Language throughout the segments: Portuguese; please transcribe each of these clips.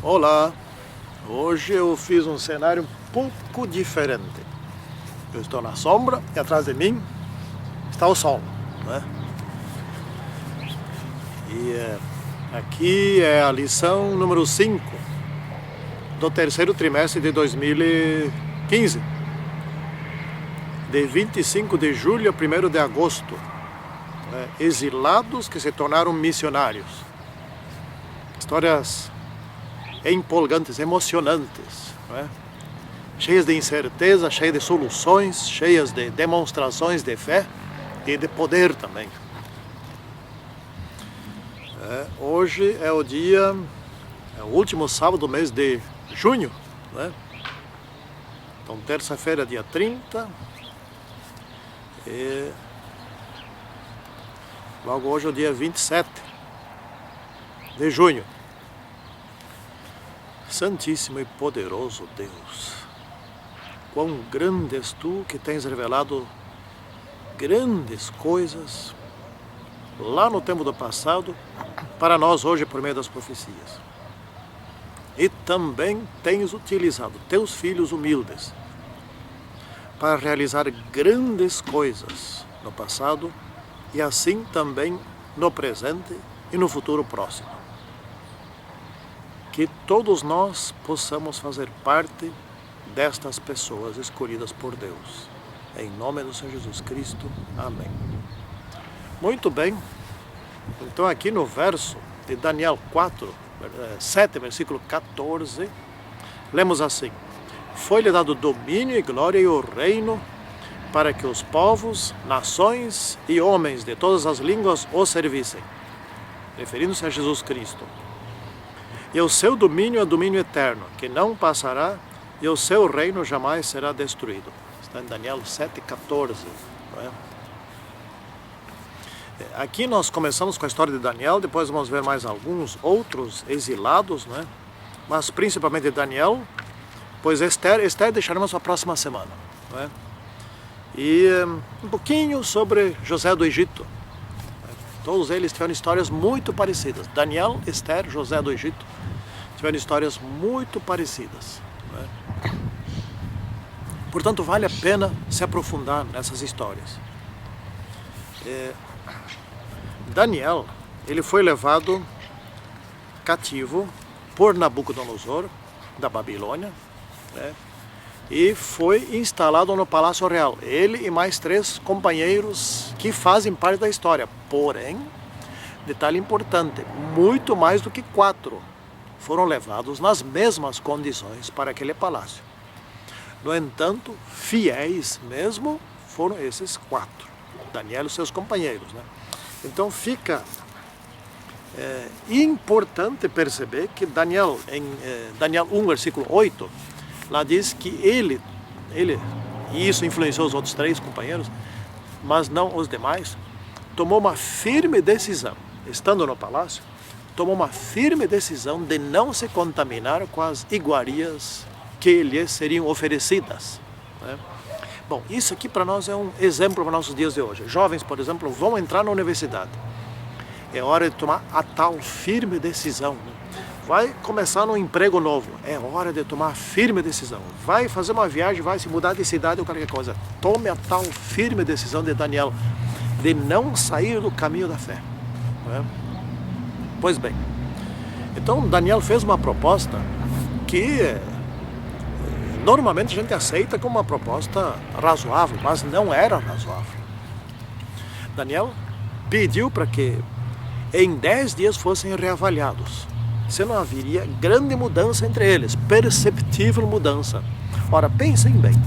Olá, hoje eu fiz um cenário um pouco diferente. Eu estou na sombra e atrás de mim está o sol, né? E aqui é a lição número 5 do terceiro trimestre de 2015, de 25 de julho a 1º de agosto, né? Exilados que se tornaram missionários. Histórias empolgantes, emocionantes, né? Cheias de incerteza, cheias de soluções, cheias de demonstrações de fé e de poder também. Hoje é o dia, é o último sábado do mês de junho, né? Então, terça-feira, dia 30, e logo hoje é o dia 27 de junho. Santíssimo e poderoso Deus, quão grande és Tu que tens revelado grandes coisas lá no tempo do passado para nós hoje por meio das profecias. E também tens utilizado Teus filhos humildes para realizar grandes coisas no passado e assim também no presente e no futuro próximo. Que todos nós possamos fazer parte destas pessoas escolhidas por Deus. Em nome do Senhor Jesus Cristo. Amém. Muito bem. Então aqui no verso de Daniel 7, versículo 14, lemos assim: Foi-lhe dado domínio e glória e o reino para que os povos, nações e homens de todas as línguas o servissem. Referindo-se a Jesus Cristo. E o seu domínio é domínio eterno, que não passará, e o seu reino jamais será destruído. Está em Daniel 7,14. Não é? Aqui nós começamos com a história de Daniel, depois vamos ver mais alguns outros exilados, né? Mas principalmente Daniel, pois Esther deixaremos para a próxima semana. Não é? E um pouquinho sobre José do Egito. Todos eles tiveram histórias muito parecidas. Daniel, Esther, José do Egito tiveram histórias muito parecidas, né? Portanto, vale a pena se aprofundar nessas histórias. Daniel, ele foi levado cativo por Nabucodonosor, da Babilônia, né? E foi instalado no Palácio Real. Ele e mais 3 companheiros que fazem parte da história. Porém, detalhe importante, muito mais do que 4 foram levados nas mesmas condições para aquele palácio. No entanto, fiéis mesmo foram esses 4. Daniel e seus companheiros, né? Então fica importante perceber que Daniel, em Daniel 1, versículo 8, lá diz que ele, e isso influenciou os outros 3 companheiros, mas não os demais, tomou uma firme decisão, estando no palácio, tomou uma firme decisão de não se contaminar com as iguarias que lhes seriam oferecidas, né? Bom, isso aqui para nós é um exemplo para nossos dias de hoje. Jovens, por exemplo, vão entrar na universidade. É hora de tomar a tal firme decisão, né? Vai começar num emprego novo, é hora de tomar a firme decisão. Vai fazer uma viagem, vai se mudar de cidade ou qualquer coisa. Tome a tal firme decisão de Daniel, de não sair do caminho da fé, né? Pois bem, então Daniel fez uma proposta que normalmente a gente aceita como uma proposta razoável, mas não era razoável. Daniel pediu para que em 10 dias fossem reavaliados, se não haveria grande mudança entre eles, perceptível mudança. Ora, pensem bem,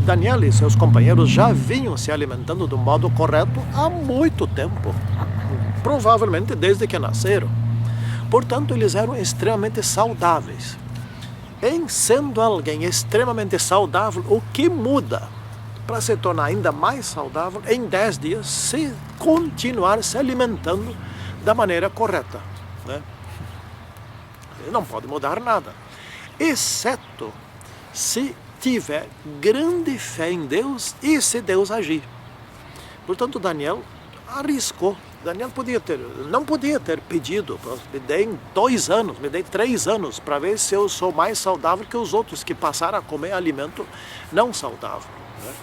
Daniel e seus companheiros já vinham se alimentando do modo correto há muito tempo, provavelmente desde que nasceram. Portanto, eles eram extremamente saudáveis. Em sendo alguém extremamente saudável, o que muda para se tornar ainda mais saudável em 10 dias se continuar se alimentando da maneira correta, né? Não pode mudar nada, exceto se tiver grande fé em Deus e se Deus agir. Portanto, Daniel arriscou Daniel não podia ter pedido, me deem 2 anos, me deem 3 anos para ver se eu sou mais saudável que os outros que passaram a comer alimento não saudável. Né?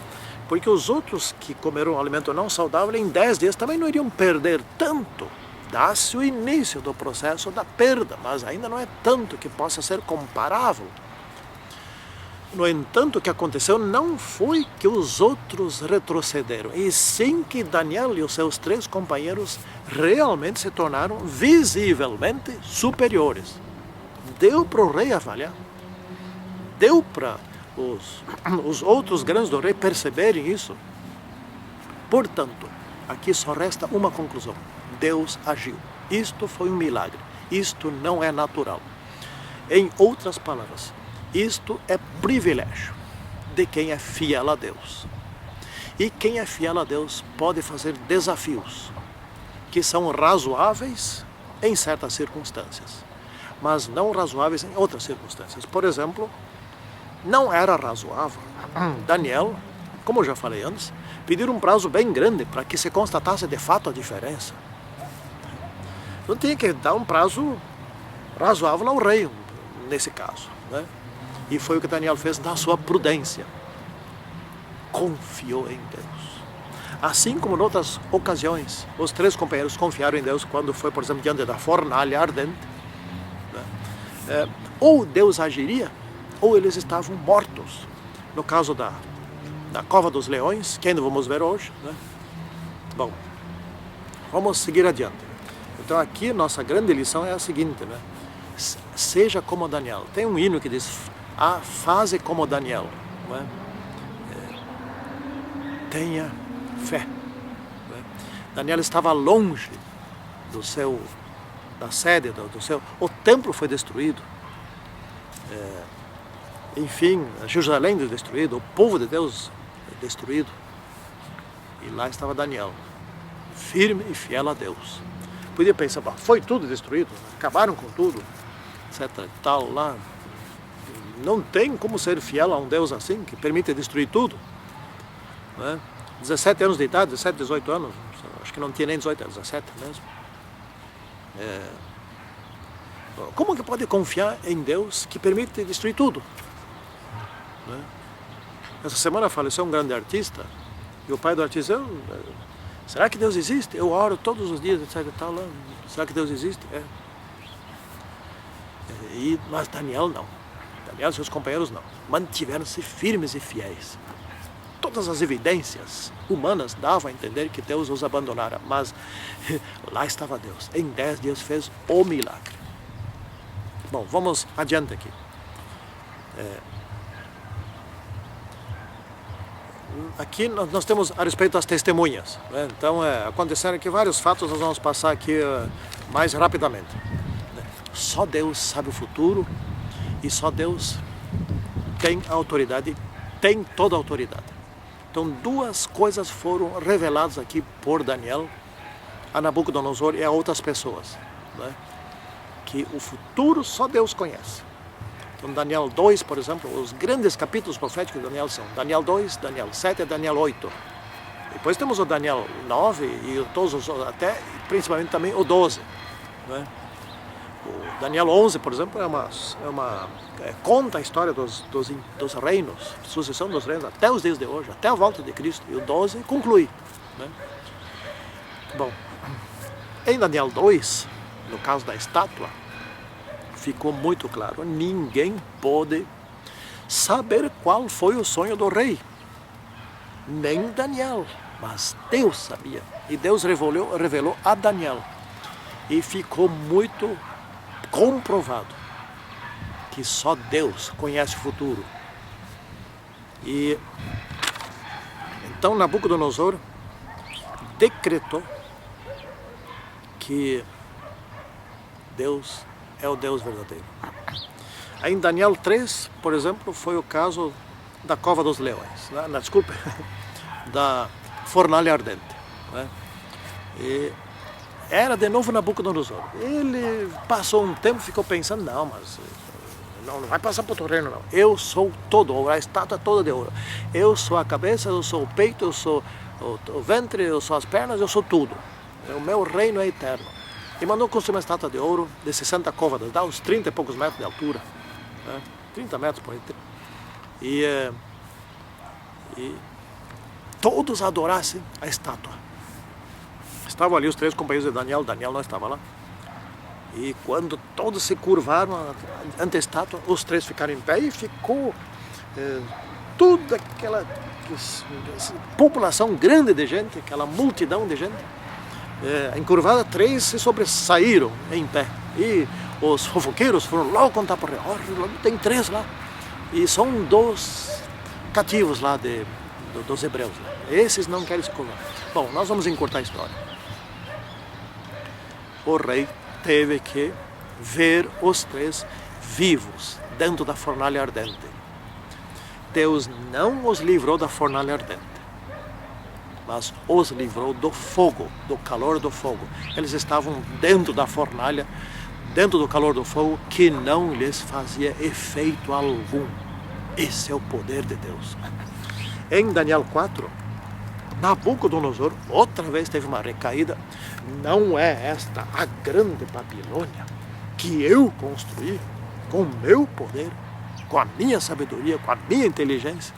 Porque os outros que comeram alimento não saudável em 10 dias também não iriam perder tanto. Dá-se o início do processo da perda, mas ainda não é tanto que possa ser comparável. No entanto, o que aconteceu não foi que os outros retrocederam, e sim que Daniel e os seus 3 companheiros realmente se tornaram visivelmente superiores. Deu para o rei avaliar, deu para os outros grandes do rei perceberem isso. Portanto, aqui só resta uma conclusão: Deus agiu. Isto foi um milagre, isto não é natural. Em outras palavras, isto é privilégio de quem é fiel a Deus. E quem é fiel a Deus pode fazer desafios que são razoáveis em certas circunstâncias, mas não razoáveis em outras circunstâncias. Por exemplo, não era razoável Daniel, como eu já falei antes, pedir um prazo bem grande para que se constatasse de fato a diferença. Não tinha que dar um prazo razoável ao rei, nesse caso, né? E foi o que Daniel fez na sua prudência. Confiou em Deus. Assim como em outras ocasiões, os 3 companheiros confiaram em Deus quando foi, por exemplo, diante da fornalha ardente. Né? Ou Deus agiria, ou eles estavam mortos. No caso da cova dos leões, que ainda vamos ver hoje. Né? Bom, vamos seguir adiante. Então aqui nossa grande lição é a seguinte, né? Seja como Daniel. Tem um hino que diz: faze como Daniel, não é? Tenha fé. Não é? Daniel estava longe da sede do seu. O templo foi destruído. Enfim, Jerusalém foi destruído, o povo de Deus destruído. E lá estava Daniel, firme e fiel a Deus. Podia pensar: foi tudo destruído, acabaram com tudo, etc. Tal lá. Não tem como ser fiel a um Deus assim, que permite destruir tudo. Né? 17 anos de idade, 17, 18 anos, acho que não tinha nem 18, 17 mesmo. Como que pode confiar em Deus que permite destruir tudo? Né? Essa semana faleceu um grande artista, e o pai do artista: será que Deus existe? Eu oro todos os dias, etc. Tal, lá. Será que Deus existe? Mas Daniel não. Daniel e seus companheiros não. Mantiveram-se firmes e fiéis. Todas as evidências humanas davam a entender que Deus os abandonara, mas lá estava Deus. Em 10 dias fez o milagre. Bom, vamos adiante aqui. Aqui nós temos a respeito das testemunhas. Né? Então, aconteceram aqui vários fatos, nós vamos passar aqui mais rapidamente. Só Deus sabe o futuro e só Deus tem a autoridade, tem toda a autoridade. Então, 2 coisas foram reveladas aqui por Daniel a Nabucodonosor e a outras pessoas. Né? Que o futuro só Deus conhece. Então, Daniel 2, por exemplo, os grandes capítulos proféticos de Daniel são Daniel 2, Daniel 7 e Daniel 8. Depois temos o Daniel 9 e todos os, até, principalmente também o 12. Né? O Daniel 11, por exemplo, conta a história dos reinos, sucessão dos reinos, até os dias de hoje, até a volta de Cristo. E o 12 conclui. Né? Bom, em Daniel 2, no caso da estátua, ficou muito claro: ninguém pôde saber qual foi o sonho do rei, nem Daniel, mas Deus sabia. E Deus revelou a Daniel. E ficou muito comprovado que só Deus conhece o futuro. E então Nabucodonosor decretou que Deus é o Deus verdadeiro. Aí em Daniel 3, por exemplo, foi o caso da cova dos leões, desculpe, da fornalha ardente. Né? E era de novo Nabucodonosor. Ele passou um tempo e ficou pensando: não, mas não vai passar para outro reino, não. Eu sou todo ouro, a estátua é toda de ouro. Eu sou a cabeça, eu sou o peito, eu sou o ventre, eu sou as pernas, eu sou tudo. O meu reino é eterno. E mandou construir uma estátua de ouro de 60 côvados, dá uns 30 e poucos metros de altura. 30 metros por aí. E todos adorassem a estátua. Estavam ali os 3 companheiros de Daniel, Daniel não estava lá. E quando todos se curvaram ante a estátua, os 3 ficaram em pé e ficou toda aquela população grande de gente, aquela multidão de gente, encurvada. 3 se sobressaíram em pé. E os fofoqueiros foram logo contar para o rei, tem 3 lá. E são 2 cativos lá dos hebreus. Esses não querem se curvar. Bom, nós vamos encurtar a história. O rei teve que ver os 3 vivos dentro da fornalha ardente. Deus não os livrou da fornalha ardente, mas os livrou do fogo, do calor do fogo. Eles estavam dentro da fornalha, dentro do calor do fogo, que não lhes fazia efeito algum. Esse é o poder de Deus. Em Daniel 4, Nabucodonosor outra vez teve uma recaída. Não é esta a grande Babilônia que eu construí com o meu poder, com a minha sabedoria, com a minha inteligência?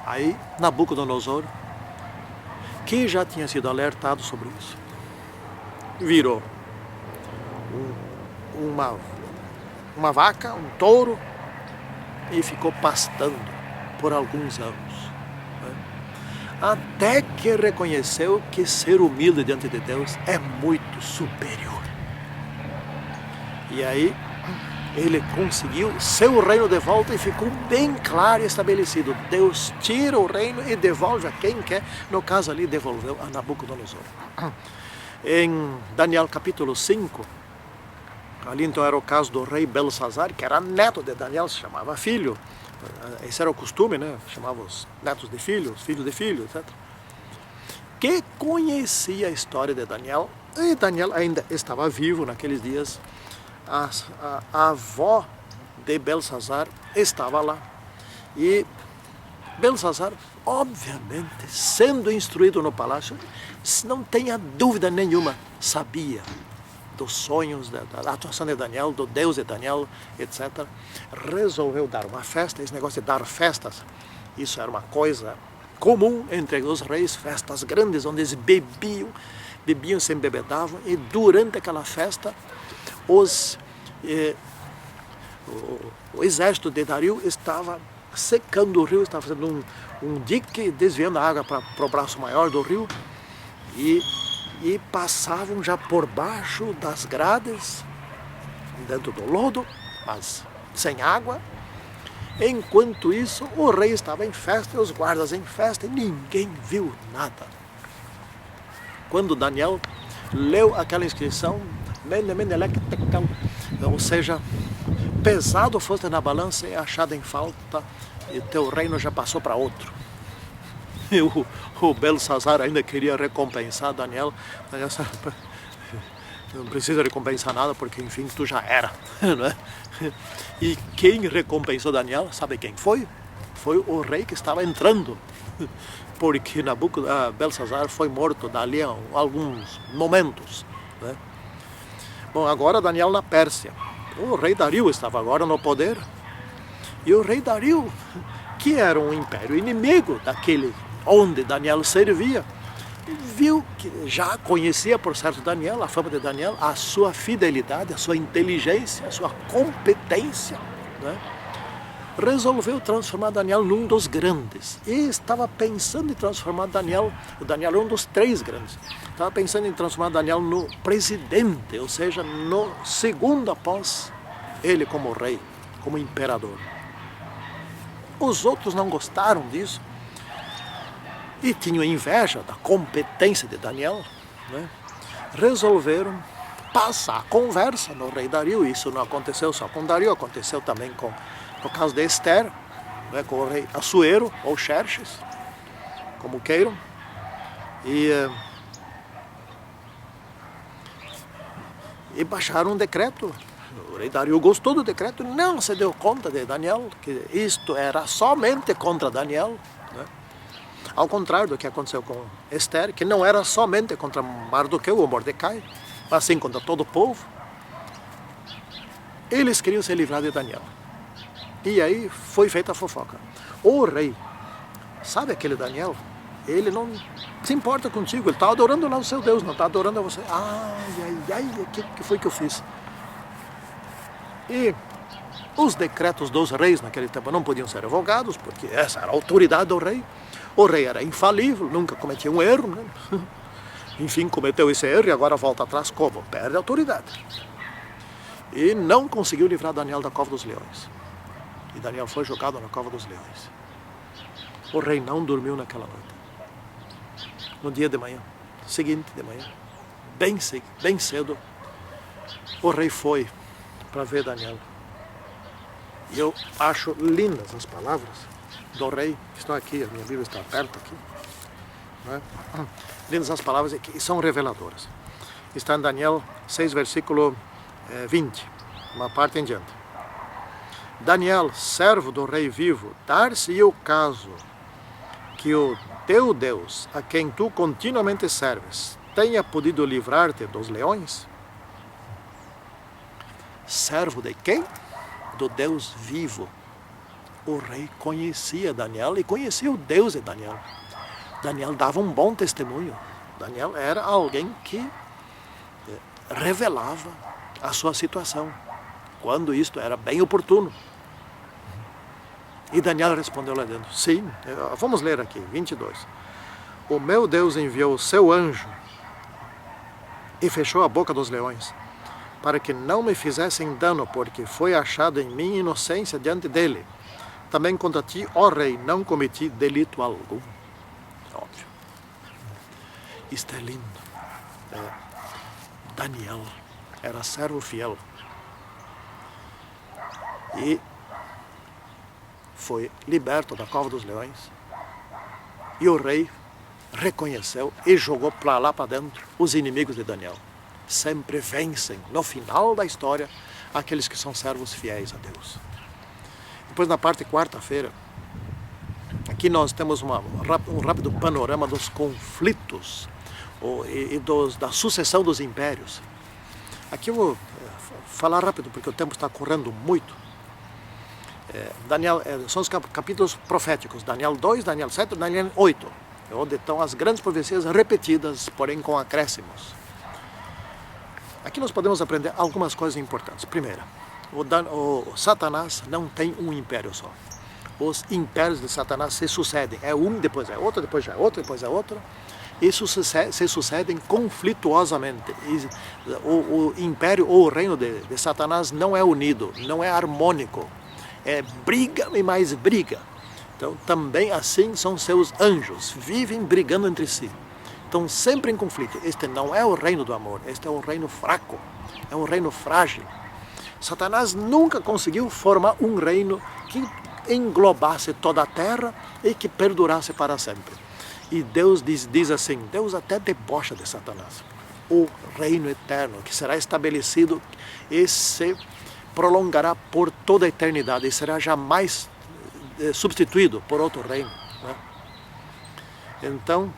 Aí Nabucodonosor, que já tinha sido alertado sobre isso, virou uma vaca, um touro, e ficou pastando por alguns anos. Até que reconheceu que ser humilde diante de Deus é muito superior. E aí ele conseguiu seu reino de volta e ficou bem claro e estabelecido. Deus tira o reino e devolve a quem quer. No caso ali, devolveu a Nabucodonosor. Em Daniel capítulo 5, ali então era o caso do rei Belsazar, que era neto de Daniel, se chamava filho. Esse era o costume, né? Chamava os netos de filhos de filhos, etc. Que conhecia a história de Daniel, e Daniel ainda estava vivo naqueles dias. A avó de Belsazar estava lá. E Belsazar, obviamente, sendo instruído no palácio, não tenha dúvida nenhuma, sabia dos sonhos, da atuação de Daniel, do Deus de Daniel, etc. Resolveu dar uma festa. Esse negócio de dar festas, isso era uma coisa comum entre os reis, festas grandes, onde eles bebiam, se embebedavam, e durante aquela festa, o exército de Dario estava secando o rio, estava fazendo um dique, desviando a água para o braço maior do rio, e passavam já por baixo das grades, dentro do lodo, mas sem água. Enquanto isso, o rei estava em festa, e os guardas em festa, e ninguém viu nada. Quando Daniel leu aquela inscrição, ou seja, pesado foste na balança e achado em falta, e teu reino já passou para outro. E o Belsazar ainda queria recompensar Daniel. Daniel, não precisa recompensar nada, porque enfim, tu já era, não é? E quem recompensou Daniel, sabe quem foi? Foi o rei que estava entrando, porque Belsazar foi morto dali a alguns momentos, né? Bom, agora Daniel na Pérsia. O rei Dario estava agora no poder, e o rei Dario, que era um império inimigo daquele onde Daniel servia, viu que já conhecia, por certo, Daniel, a fama de Daniel, a sua fidelidade, a sua inteligência, a sua competência, né? Resolveu transformar Daniel num dos grandes, e estava pensando em transformar Daniel é um dos 3 grandes, estava pensando em transformar Daniel no presidente, ou seja, no segundo após ele como rei, como imperador. Os outros não gostaram disso, e tinham inveja da competência de Daniel, né? Resolveram passar a conversa no rei Dario. Isso não aconteceu só com Dario, aconteceu também no caso de Esther, né? Com o rei Assuero, ou Xerxes, como queiram. E baixaram um decreto. O rei Dario gostou do decreto, não se deu conta de Daniel, que isto era somente contra Daniel, né? Ao contrário do que aconteceu com Esther, que não era somente contra Mardoqueu ou Mordecai, mas sim contra todo o povo. Eles queriam se livrar de Daniel. E aí foi feita a fofoca. O rei, sabe aquele Daniel? Ele não se importa contigo, ele está adorando lá o seu Deus, não está adorando a você. O que foi que eu fiz? E os decretos dos reis naquele tempo não podiam ser revogados, porque essa era a autoridade do rei. O rei era infalível, nunca cometia um erro, né? Enfim, cometeu esse erro e agora volta atrás como? Perde a autoridade. E não conseguiu livrar Daniel da cova dos leões. E Daniel foi jogado na cova dos leões. O rei não dormiu naquela noite. No dia de manhã, seguinte de manhã, bem cedo, o rei foi para ver Daniel. E eu acho lindas as palavras do rei, que estão aqui, a minha Bíblia está perto aqui. Né? Lindas as palavras que são reveladoras. Está em Daniel 6, versículo 20, uma parte em diante. Daniel, servo do rei vivo, dar-se o caso que o teu Deus, a quem tu continuamente serves, tenha podido livrar-te dos leões? Servo de quem? Do Deus vivo. O rei conhecia Daniel e conhecia o Deus de Daniel. Daniel dava um bom testemunho. Daniel era alguém que revelava a sua situação, quando isto era bem oportuno. E Daniel respondeu lá dentro, sim, vamos ler aqui, 22. O meu Deus enviou o seu anjo e fechou a boca dos leões, para que não me fizessem dano, porque foi achado em mim inocência diante dele. Também contra ti, ó rei, não cometi delito algum. Óbvio. Isto é lindo. Daniel era servo fiel. E foi liberto da cova dos leões. E o rei reconheceu e jogou para lá para dentro os inimigos de Daniel. Sempre vencem, no final da história, aqueles que são servos fiéis a Deus. Depois, na parte quarta-feira, aqui nós temos um rápido panorama dos conflitos e da sucessão dos impérios. Aqui eu vou falar rápido, porque o tempo está correndo muito. Daniel, são os capítulos proféticos, Daniel 2, Daniel 7, Daniel 8, onde estão as grandes profecias repetidas, porém com acréscimos. Aqui nós podemos aprender algumas coisas importantes. Primeiro, o Satanás não tem um império só. Os impérios de Satanás se sucedem. É um, depois é outro, depois já é outro, depois é outro. Isso se sucedem conflituosamente. O império ou o reino de Satanás não é unido, não é harmônico. É briga e mais briga. Então, também assim são seus anjos, vivem brigando entre si. Estão sempre em conflito. Este não é o reino do amor, este é um reino fraco, é um reino frágil. Satanás nunca conseguiu formar um reino que englobasse toda a terra e que perdurasse para sempre. E Deus diz assim, Deus até debocha de Satanás. O reino eterno que será estabelecido e se prolongará por toda a eternidade e será jamais substituído por outro reino. Né? Então,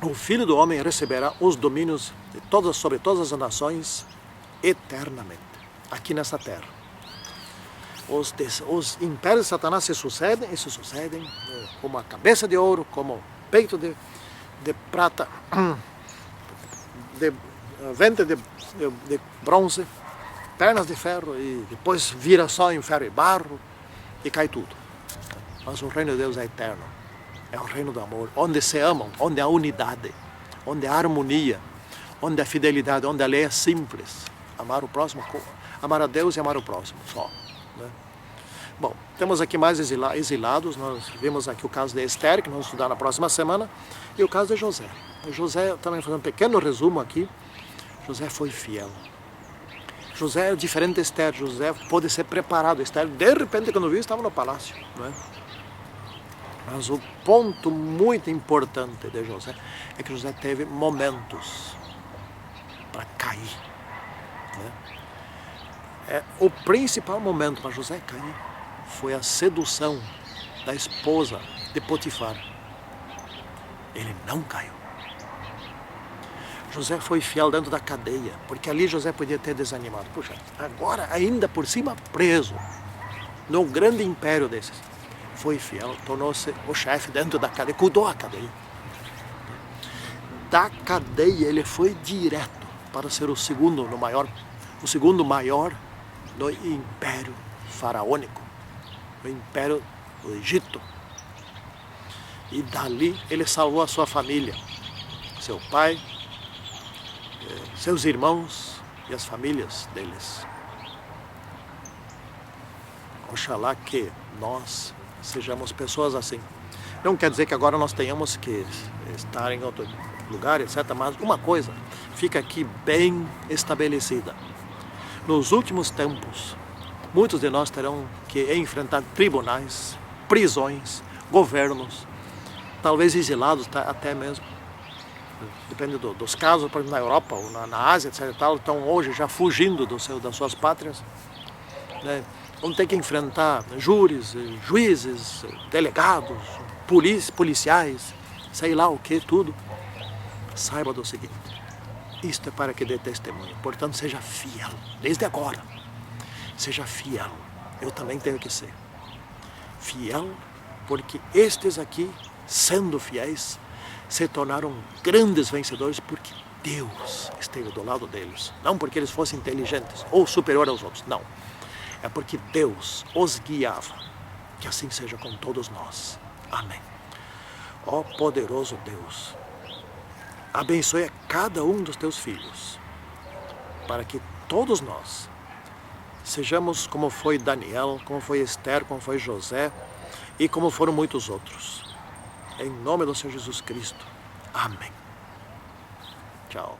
o Filho do Homem receberá os domínios sobre todas as nações eternamente, aqui nessa terra. Os impérios de Satanás se sucedem como a cabeça de ouro, como peito de prata, ventre de bronze, pernas de ferro, e depois vira só em ferro e barro e cai tudo. Mas o reino de Deus é eterno, é o reino do amor, onde se amam, onde há unidade, onde há harmonia, onde há fidelidade, onde a lei é simples, amar o próximo, amar a Deus e amar o próximo, só. Né? Bom, temos aqui mais exilados, nós vimos aqui o caso de Esther, que vamos estudar na próxima semana, e o caso de José. José, também fazendo um pequeno resumo aqui, José foi fiel. José é diferente de Esther, José pôde ser preparado. Esther, de repente, quando viu, estava no palácio. Não é? Mas o ponto muito importante de José é que José teve momentos para cair. Né? O principal momento para José cair foi a sedução da esposa de Potifar. ele não caiu. José foi fiel dentro da cadeia, porque ali José podia ter desanimado. Puxa, agora ainda por cima preso, num grande império desses. Foi fiel, tornou-se o chefe dentro da cadeia, cuidou a cadeia. Da cadeia ele foi direto para ser o segundo maior do império faraônico, o império do Egito. E dali ele salvou a sua família, seu pai, seus irmãos e as famílias deles. Oxalá que nós sejamos pessoas assim. Não quer dizer que agora nós tenhamos que estar em outro lugar, etc. Mas uma coisa fica aqui bem estabelecida. Nos últimos tempos, muitos de nós terão que enfrentar tribunais, prisões, governos, talvez exilados até mesmo. Depende dos casos, por exemplo, na Europa ou na Ásia, etc. Estão hoje já fugindo das suas pátrias, né? Vão ter que enfrentar júris, juízes, delegados, policiais, sei lá o que, tudo. Saiba do seguinte, isto é para que dê testemunho, portanto seja fiel, desde agora. Seja fiel, eu também tenho que ser fiel, porque estes aqui, sendo fiéis, se tornaram grandes vencedores porque Deus esteve do lado deles. Não porque eles fossem inteligentes ou superiores aos outros, não. É porque Deus os guiava. Que assim seja com todos nós. Amém. Ó poderoso Deus, abençoe a cada um dos teus filhos, para que todos nós sejamos como foi Daniel, como foi Esther, como foi José e como foram muitos outros. Em nome do Senhor Jesus Cristo. Amém. Tchau.